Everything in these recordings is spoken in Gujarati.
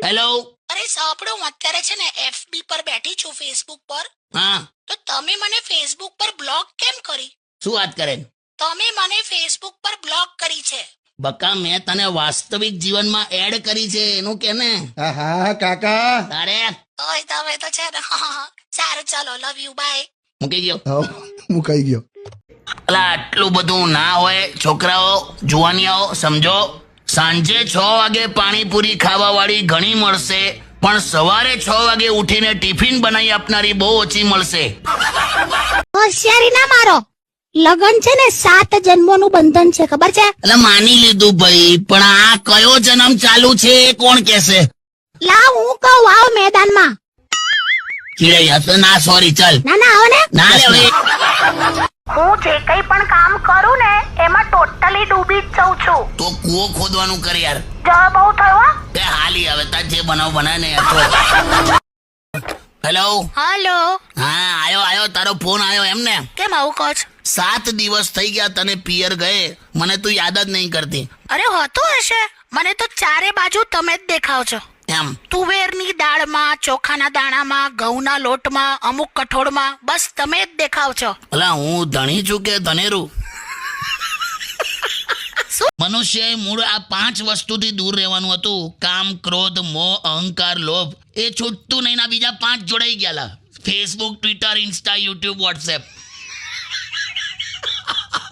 હેલો. અરે સાંભળો, હું અત્યારે છે ને FB પર બેઠી છું, ફેસબુક પર. હા, તો તમે મને ફેસબુક પર બ્લોક કેમ કરી? શું વાત કરે? તમે મને ફેસબુક પર બ્લોક કરી છે. બકા, મેં તને વાસ્તવિક જીવનમાં એડ કરી છે એનું કે ને. હા કાકા. અરે ઓય તમે તો છે ને સારું, ચાલો, લવ યુ, બાય. મૂકી ગયો. હવ મુકાઈ ગયો. અલા, આટલું બધું ના હોય છોકરાઓ, જુવાનિયાઓ, સમજો. સાંજે 6 વાગે પાણીપુરી ખાવા વાળી ઘણી મળશે, પણ સવારે 6 વાગે ઉઠીને ટિફિન બનાવી આપનારી બહુ ઓછી મળશે. હોશિયારી ના મારો. લગન છે ને 7 જન્મોનું બંધન છે, ખબર છે? એટલે માની લીધું ભાઈ, પણ આ કયો જન્મ ચાલુ છે એ કોણ કેશે? લાવ હું કહું, આવો મેદાનમાં. ચીડાઈ હતો ના, સોરી, ચાલ. ના ના, આવો ને. ના લે હવે. હું જે કઈ પણ કામ કરું ને એમાં ટોટલી ડૂબી જ જઉં છું. તો કૂવો ખોદવાનું કર યાર. જવા બહુ થયો. તે હાલી હવે તાર જે બનાવ બનાય ને યાર. હેલો. હાલો. હા, આયો તારો ફોન આયો એમ ને? કેમ આવું કહો છો? 7 દિવસ થઈ ગયા તને પિયર ગયે, મને તું યાદ જ નહીં કરતી. અરે હોતું હશે, મને તો ચારે બાજુ તમે જ દેખાવ છો. એમ? તુવેરની દાળમાં, ચોખાના દાણામાં, ઘઉંના લોટમાં, અમુક કઠોળમાં, બસ તમે જ દેખાવ છો. અલા, હું ધણી છું કે ધનેરું? મનુષ્યએ મૂળ આ 5 વસ્તુથી દૂર રહેવાનું હતું: કામ, ક્રોધ, મોહ, અહંકાર, લોભ. એ છૂટતું નહીં, ના બીજા 5 જોડાઈ ગયા. Facebook, Twitter, Insta, YouTube, WhatsApp.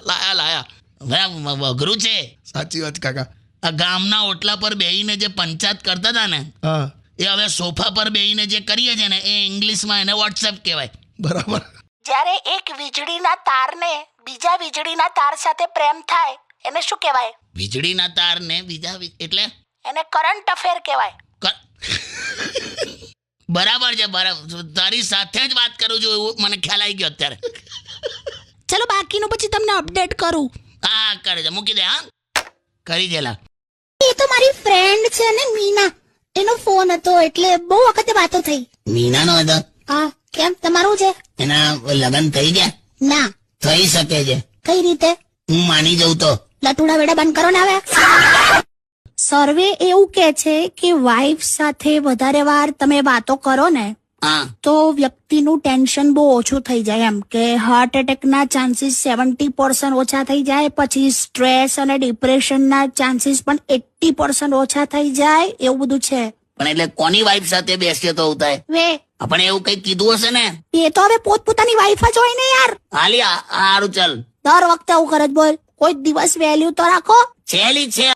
લાયા અઘરું છે. સાચી વાત કાકા. આ ગામના ઓટલા પર બેહીને જે પંચાયત કરતા હતા ને, હા એ હવે સોફા પર બેહીને જે કરીએ છે ને, એ ઇંગ્લિશમાં એને વોટ્સએપ કહેવાય. બરાબર. જ્યારે એક વીજળીના તારને બીજા વીજળીના તાર સાથે પ્રેમ થાય એને શું કહેવાય? વીજળીના તારને બીજા એટલે એને કરંટ અફેર કહેવાય. બરાબર છે, બરાબર. તારી સાથે જ વાત કરું છું એવું મને ખ્યાલ આવી ગયો અત્યારે. ચલો, બાકીનું પછી તમને અપડેટ કરું. હા, કરે છે, મૂકી દે. હા, કરી દેલા. એ તો મારી ફ્રેન્ડ છે ને, મીના. એનો ફોન હતો એટલે બહુ વખતે વાતો થઈ. મીનાનો હતો? હા. કેમ, તમારું છે? એના લગ્ન થઈ ગયા? ના. થઈ શકે છે. કઈ રીતે? હું માની જઉં તો. લટુડા વેડા બંધ કરો ને હવે. સર્વે એવું કે છે કે વાઇફ સાથે વધારે વાર તમે વાતો કરો ને હા, તો વ્યક્તિનું ટેન્શન બહુ ઓછું થઈ જાય, એમ કે હાર્ટ એટેકના ચાન્સીસ 70% ઓછા થઈ જાય, પછી સ્ટ્રેસ અને ડિપ્રેશનના ચાન્સીસ પણ 80% ઓછા થઈ જાય, એવું બધું છે. પણ એટલે કોની વાઈફ સાથે બેસીએ તો થાય? વે, આપણે એવું કઈ કીધું હશે ને? એ તો હવે પોતપોતાની વાઇફ જ હોય ને યાર. હાલી, સારું, ચાલ. દર વખતે આવું કરે જ બોલ. કોઈ દિવસ વેલ્યુ તો રાખો. છેલી છે.